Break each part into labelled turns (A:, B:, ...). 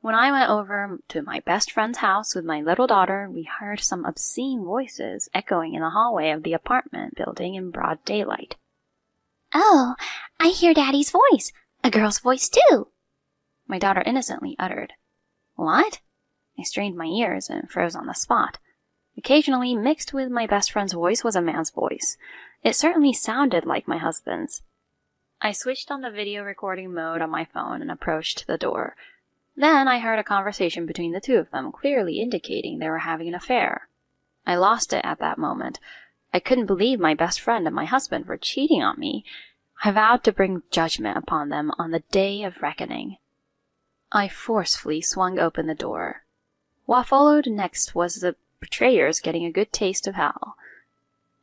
A: When I went over to my best friend's house with my little daughter, we heard some obscene voices echoing in the hallway of the apartment building in broad daylight.
B: "Oh, I hear Daddy's voice. A girl's voice, too,"
A: my daughter innocently uttered. "What?" I strained my ears and froze on the spot. Occasionally, mixed with my best friend's voice was a man's voice. It certainly sounded like my husband's. I switched on the video recording mode on my phone and approached the door. Then I heard a conversation between the two of them, clearly indicating they were having an affair. I lost it at that moment. I couldn't believe my best friend and my husband were cheating on me. I vowed to bring judgment upon them on the day of reckoning. I forcefully swung open the door. What followed next was the betrayers getting a good taste of hell.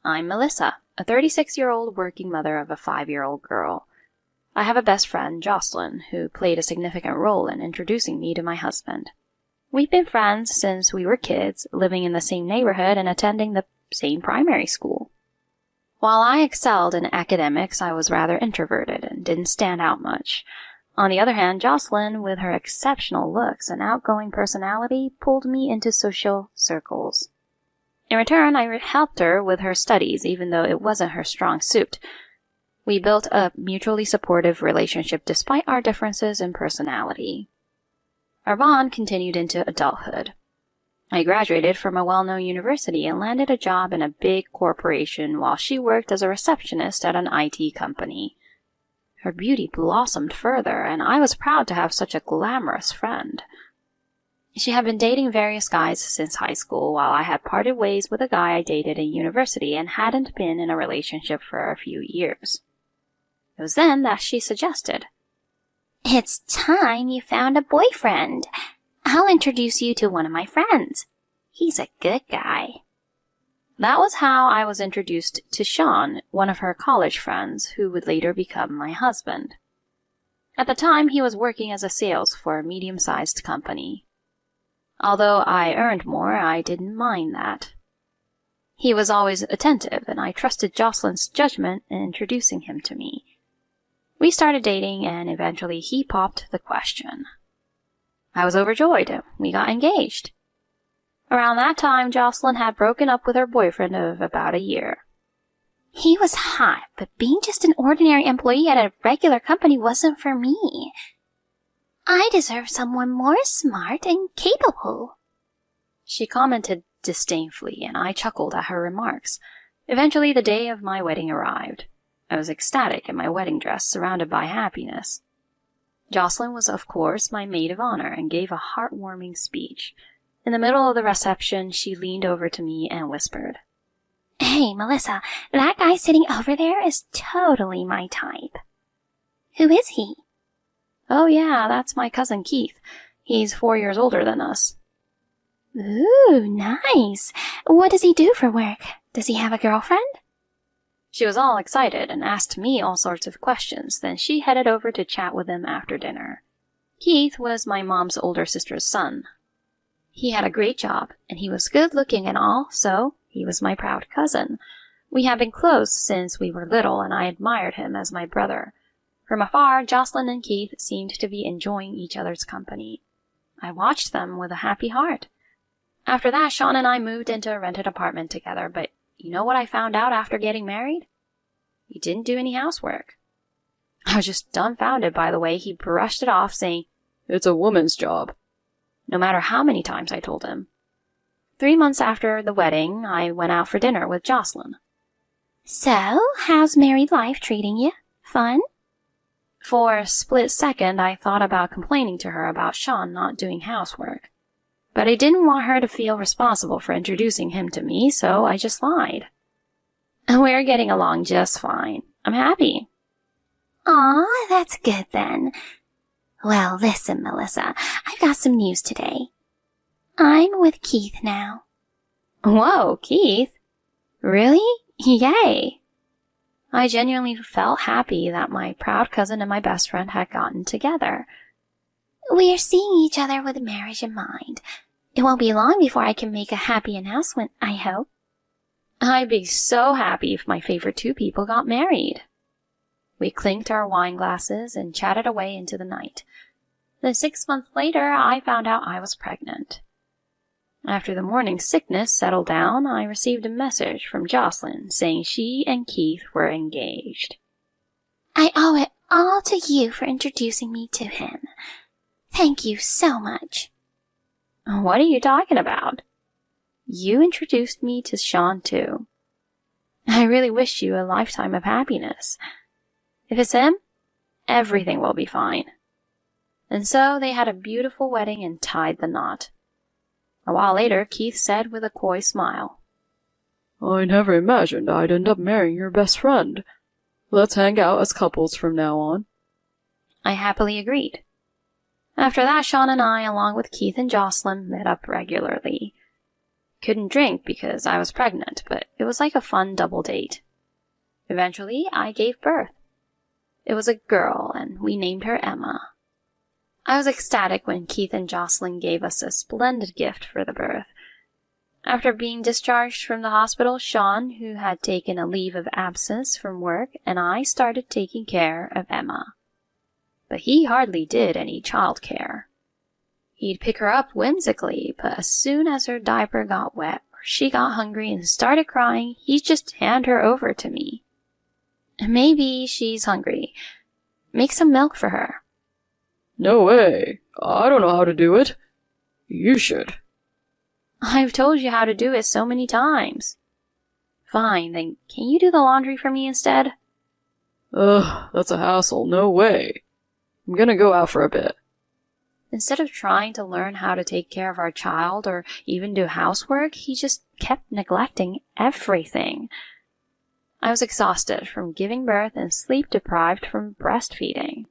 A: I'm Melissa, a 36-year-old working mother of a 5-year-old girl. I have a best friend, Jocelyn, who played a significant role in introducing me to my husband. We've been friends since we were kids, living in the same neighborhood and attending the same primary school. While I excelled in academics, I was rather introverted and didn't stand out much. On the other hand, Jocelyn, with her exceptional looks and outgoing personality, pulled me into social circles. In return, I helped her with her studies, even though it wasn't her strong suit. We built a mutually supportive relationship despite our differences in personality. Our bond continued into adulthood. I graduated from a well-known university and landed a job in a big corporation while she worked as a receptionist at an IT company. Her beauty blossomed further, and I was proud to have such a glamorous friend. She had been dating various guys since high school, while I had parted ways with a guy I dated in university and hadn't been in a relationship for a few years. It was then that she suggested,
B: "It's time you found a boyfriend. I'll introduce you to one of my friends. He's a good guy."
A: That was how I was introduced to Sean, one of her college friends, who would later become my husband. At the time, he was working as a sales for a medium-sized company. Although I earned more, I didn't mind that. He was always attentive, and I trusted Jocelyn's judgment in introducing him to me. We started dating, and eventually he popped the question. I was overjoyed. We got engaged. Around that time, Jocelyn had broken up with her boyfriend of about a year.
B: "He was hot, but being just an ordinary employee at a regular company wasn't for me. I deserve someone more smart and capable,"
A: she commented disdainfully, and I chuckled at her remarks. Eventually, the day of my wedding arrived. I was ecstatic in my wedding dress, surrounded by happiness. Jocelyn was, of course, my maid of honor and gave a heartwarming speech. In the middle of the reception, she leaned over to me and whispered,
B: "Hey, Melissa, that guy sitting over there is totally my type." "Who is he?"
A: "Oh yeah, that's my cousin Keith. He's 4 years older than us."
B: "Ooh, nice. What does he do for work? Does he have a girlfriend?"
A: She was all excited and asked me all sorts of questions, then she headed over to chat with him after dinner. Keith was my mom's older sister's son. He had a great job, and he was good-looking and all, so he was my proud cousin. We had been close since we were little, and I admired him as my brother. From afar, Jocelyn and Keith seemed to be enjoying each other's company. I watched them with a happy heart. After that, Sean and I moved into a rented apartment together, but you know what I found out after getting married? He didn't do any housework. I was just dumbfounded by the way he brushed it off, saying, "It's a woman's job," no matter how many times I told him. 3 months after the wedding, I went out for dinner with Jocelyn.
B: "So, how's married life treating you? Fun?"
A: For a split second, I thought about complaining to her about Sean not doing housework. But I didn't want her to feel responsible for introducing him to me, so I just lied. We're getting along just fine. I'm happy.
B: "Aw, that's good then. Well, listen, Melissa, I've got some news today. I'm with Keith now."
A: "Whoa, Keith? Really? Yay!" I genuinely felt happy that my proud cousin and my best friend had gotten together.
B: "We're seeing each other with marriage in mind. It won't be long before I can make a happy announcement, I hope."
A: I'd be so happy if my favorite two people got married. We clinked our wine glasses and chatted away into the night. Then 6 months later, I found out I was pregnant. After the morning sickness settled down, I received a message from Jocelyn saying she and Keith were engaged.
B: I owe it all to you for introducing me to him. Thank you so much.
A: What are you talking about? You introduced me to Sean too. I really wish you a lifetime of happiness. If it's him, everything will be fine. And so they had a beautiful wedding and tied the knot. A while later, Keith said with a coy smile,
C: I never imagined I'd end up marrying your best friend. Let's hang out as couples from now on.
A: I happily agreed. After that, Sean and I, along with Keith and Jocelyn, met up regularly. Couldn't drink because I was pregnant, but it was like a fun double date. Eventually, I gave birth. It was a girl, and we named her Emma. I was ecstatic when Keith and Jocelyn gave us a splendid gift for the birth. After being discharged from the hospital, Sean, who had taken a leave of absence from work, and I started taking care of Emma. But he hardly did any child care. He'd pick her up whimsically, but as soon as her diaper got wet or she got hungry and started crying, he'd just hand her over to me. Maybe she's hungry. Make some milk for her.
C: No way. I don't know how to do it. You should.
A: I've told you how to do it so many times. Fine, then can you do the laundry for me instead?
C: Ugh, that's a hassle. No way. I'm gonna go out for a bit.
A: Instead of trying to learn how to take care of our child or even do housework, he just kept neglecting everything. I was exhausted from giving birth and sleep-deprived from breastfeeding.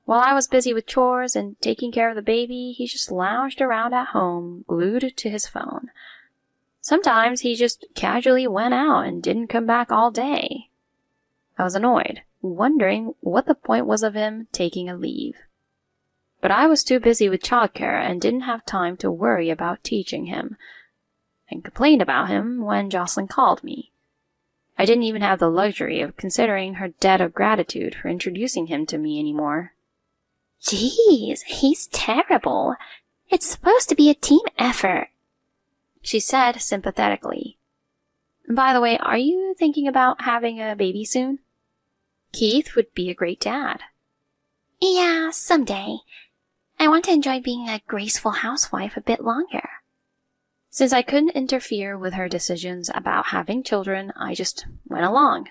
A: While I was busy with chores and taking care of the baby, he just lounged around at home, glued to his phone. Sometimes he just casually went out and didn't come back all day. I was annoyed, wondering what the point was of him taking a leave. But I was too busy with childcare and didn't have time to worry about teaching him, and complained about him when Jocelyn called me. I didn't even have the luxury of considering her debt of gratitude for introducing him to me anymore.
B: Jeez, he's terrible. It's supposed to be a team effort,
A: she said sympathetically. By the way, are you thinking about having a baby soon? Keith would be a great dad.
B: Yeah, someday. I want to enjoy being a graceful housewife a bit longer.
A: Since I couldn't interfere with her decisions about having children, I just went along.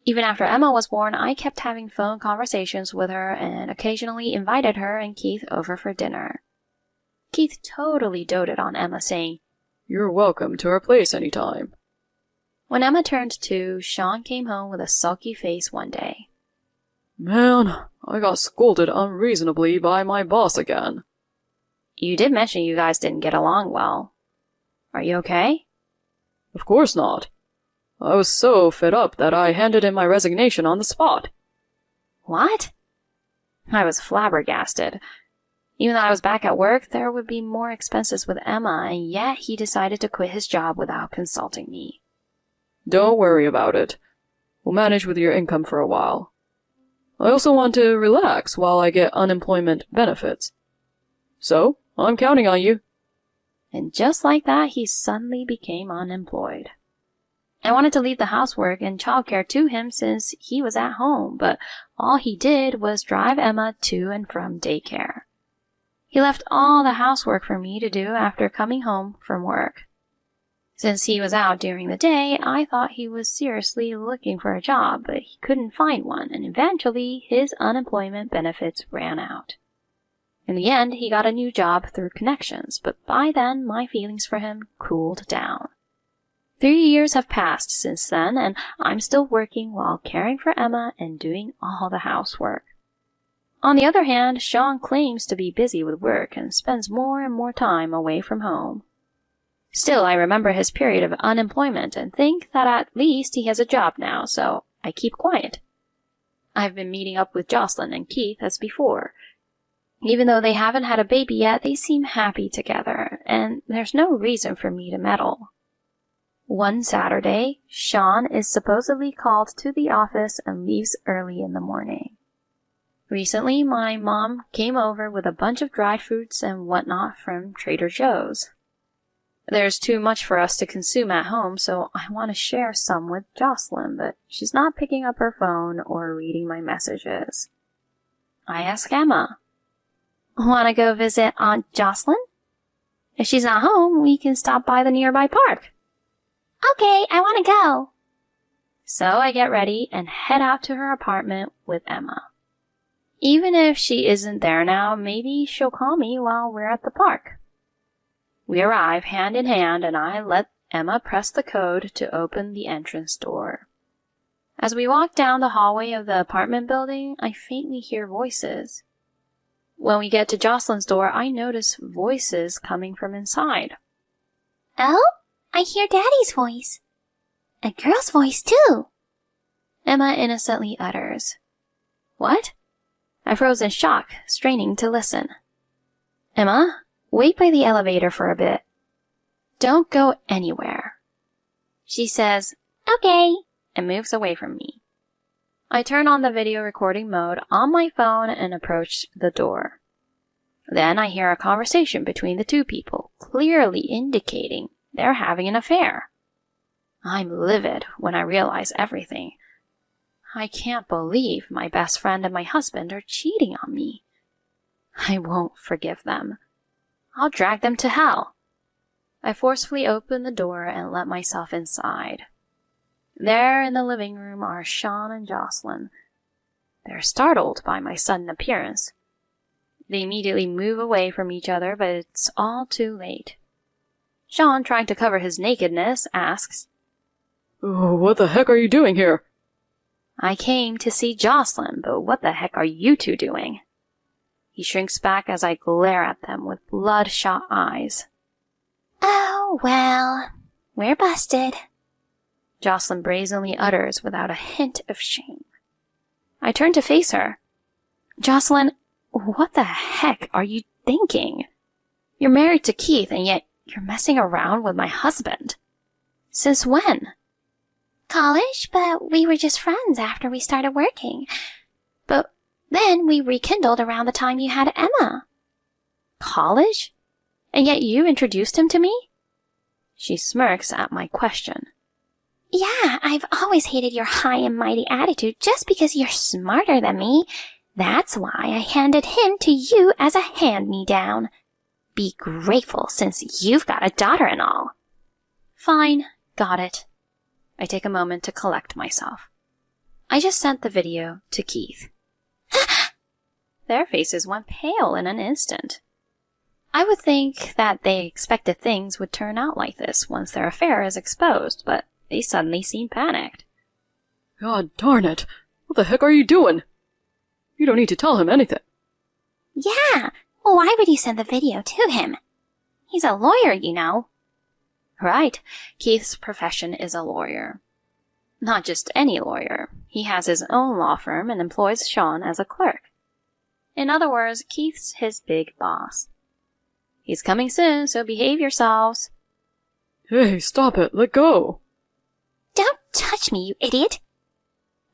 A: Even after Emma was born, I kept having phone conversations with her and occasionally invited her and Keith over for dinner. Keith totally doted on Emma, saying,
C: You're welcome to our place anytime.
A: When Emma turned 2, Sean came home with a sulky face one day.
C: Man, I got scolded unreasonably by my boss again.
A: You did mention you guys didn't get along well. Are you okay?
C: Of course not. I was so fed up that I handed in my resignation on the spot.
A: What? I was flabbergasted. Even though I was back at work, there would be more expenses with Emma, and yet he decided to quit his job without consulting me.
C: Don't worry about it. We'll manage with your income for a while. I also want to relax while I get unemployment benefits. So, I'm counting on you.
A: And just like that, he suddenly became unemployed. I wanted to leave the housework and childcare to him since he was at home, but all he did was drive Emma to and from daycare. He left all the housework for me to do after coming home from work. Since he was out during the day, I thought he was seriously looking for a job, but he couldn't find one, and eventually his unemployment benefits ran out. In the end, he got a new job through connections, but by then my feelings for him cooled down. 3 years have passed since then, and I'm still working while caring for Emma and doing all the housework. On the other hand, Sean claims to be busy with work and spends more and more time away from home. Still, I remember his period of unemployment and think that at least he has a job now, so I keep quiet. I've been meeting up with Jocelyn and Keith as before. Even though they haven't had a baby yet, they seem happy together, and there's no reason for me to meddle. One Saturday, Sean is supposedly called to the office and leaves early in the morning. Recently, my mom came over with a bunch of dried fruits and whatnot from Trader Joe's. There's too much for us to consume at home, so I want to share some with Jocelyn, but she's not picking up her phone or reading my messages. I ask Emma,
B: Want to go visit Aunt Jocelyn? If she's not home, we can stop by the nearby park. Okay, I want to go.
A: So I get ready and head out to her apartment with Emma. Even if she isn't there now, maybe she'll call me while we're at the park. We arrive hand in hand, and I let Emma press the code to open the entrance door. As we walk down the hallway of the apartment building, I faintly hear voices. When we get to Jocelyn's door, I notice voices coming from inside.
B: Oh, I hear Daddy's voice. A girl's voice, too.
A: Emma innocently utters. What? I froze in shock, straining to listen. Emma, wait by the elevator for a bit. Don't go anywhere. She says,
B: Okay,
A: and moves away from me. I turn on the video recording mode on my phone and approach the door. Then I hear a conversation between the two people, clearly indicating they're having an affair. I'm livid when I realize everything. I can't believe my best friend and my husband are cheating on me. I won't forgive them. I'll drag them to hell. I forcefully open the door and let myself inside. There in the living room are Sean and Jocelyn. They're startled by my sudden appearance. They immediately move away from each other, but it's all too late. Sean, trying to cover his nakedness, asks,
C: Oh, what the heck are you doing here?
A: I came to see Jocelyn, but what the heck are you two doing? He shrinks back as I glare at them with bloodshot eyes.
B: Oh, well, we're busted.
A: Jocelyn brazenly utters without a hint of shame. I turn to face her. Jocelyn, what the heck are you thinking? You're married to Keith, and yet you're messing around with my husband. Since when?
B: College, but we were just friends after we started working. But then we rekindled around the time you had Emma.
A: College? And yet you introduced him to me? She smirks at my question.
B: Yeah, I've always hated your high and mighty attitude just because you're smarter than me. That's why I handed him to you as a hand-me-down. Be grateful since you've got a daughter and all.
A: Fine, got it. I take a moment to collect myself. I just sent the video to Keith. Their faces went pale in an instant. I would think that they expected things would turn out like this once their affair is exposed, but they suddenly seem panicked.
C: God darn it! What the heck are you doing? You don't need to tell him anything.
B: Yeah, why would you send the video to him? He's a lawyer, you know.
A: Right, Keith's profession is a lawyer. Not just any lawyer. He has his own law firm and employs Sean as a clerk. In other words, Keith's his big boss. He's coming soon, so behave yourselves.
C: Hey, stop it, let go.
B: Don't touch me, you idiot.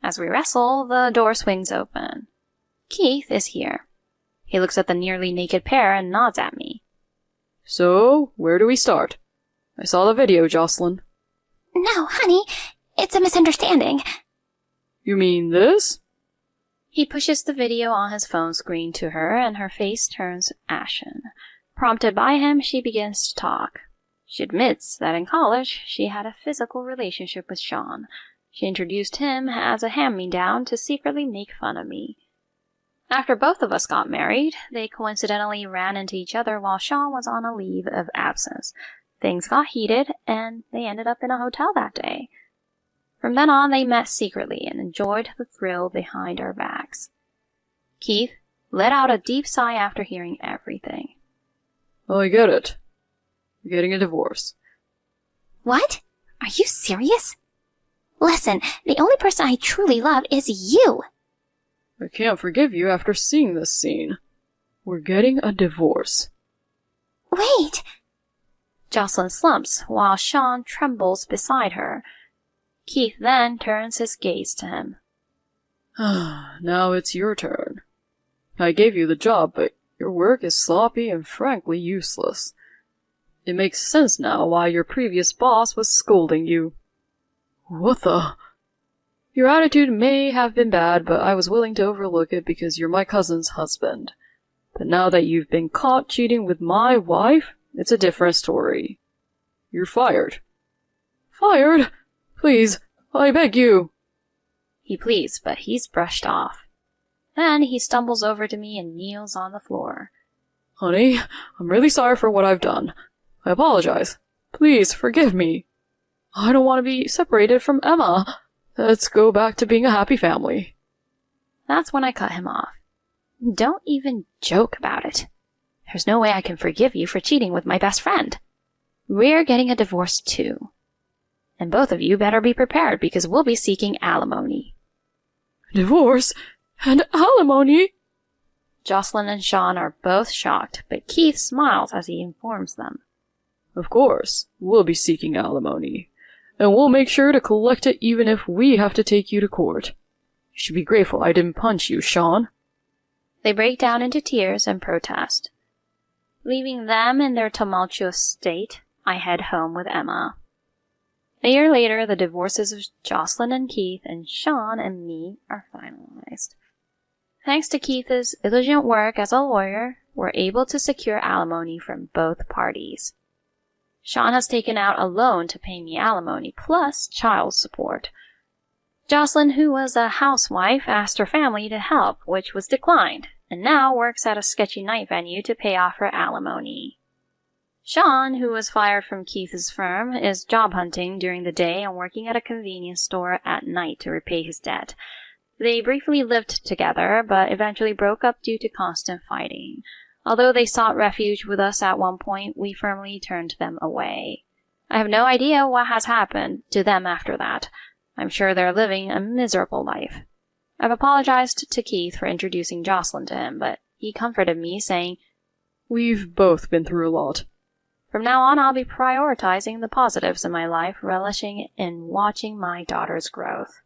A: As we wrestle, the door swings open. Keith is here. He looks at the nearly naked pair and nods at me.
C: So, where do we start? I saw the video, Jocelyn.
B: No, honey, it's a misunderstanding.
C: You mean this?
A: He pushes the video on his phone screen to her, and her face turns ashen. Prompted by him, she begins to talk. She admits that in college, she had a physical relationship with Sean. She introduced him as a hand-me-down to secretly make fun of me. After both of us got married, they coincidentally ran into each other while Sean was on a leave of absence. Things got heated, and they ended up in a hotel that day. From then on, they met secretly and enjoyed the thrill behind our backs. Keith let out a deep sigh after hearing everything.
C: Oh, I get it. You're getting a divorce.
B: What? Are you serious? Listen, the only person I truly love is you.
C: I can't forgive you after seeing this scene. We're getting a divorce.
B: Wait.
A: Jocelyn slumps while Sean trembles beside her. Keith then turns his gaze to him.
C: Now it's your turn. I gave you the job, but your work is sloppy and frankly useless. It makes sense now why your previous boss was scolding you. What the? Your attitude may have been bad, but I was willing to overlook it because you're my cousin's husband. But now that you've been caught cheating with my wife, it's a different story. You're fired. Fired? Please, I beg you.
A: He pleads, but he's brushed off. Then he stumbles over to me and kneels on the floor.
C: Honey, I'm really sorry for what I've done. I apologize. Please, forgive me. I don't want to be separated from Emma. Let's go back to being a happy family.
A: That's when I cut him off. Don't even joke about it. There's no way I can forgive you for cheating with my best friend. We're getting a divorce too. And both of you better be prepared because we'll be seeking alimony.
C: Divorce? And alimony?
A: Jocelyn and Sean are both shocked, but Keith smiles as he informs them.
C: Of course, we'll be seeking alimony. And we'll make sure to collect it even if we have to take you to court. You should be grateful I didn't punch you, Sean.
A: They break down into tears and protest. Leaving them in their tumultuous state, I head home with Emma. A year later, the divorces of Jocelyn and Keith and Sean and me are finalized. Thanks to Keith's diligent work as a lawyer, we're able to secure alimony from both parties. Sean has taken out a loan to pay me alimony plus child support. Jocelyn, who was a housewife, asked her family to help, which was declined, and now works at a sketchy night venue to pay off her alimony. Sean, who was fired from Keith's firm, is job hunting during the day and working at a convenience store at night to repay his debt. They briefly lived together, but eventually broke up due to constant fighting. Although they sought refuge with us at one point, we firmly turned them away. I have no idea what has happened to them after that. I'm sure they're living a miserable life. I've apologized to Keith for introducing Jocelyn to him, but he comforted me, saying,
C: We've both been through a lot.
A: From now on, I'll be prioritizing the positives in my life, relishing in watching my daughter's growth.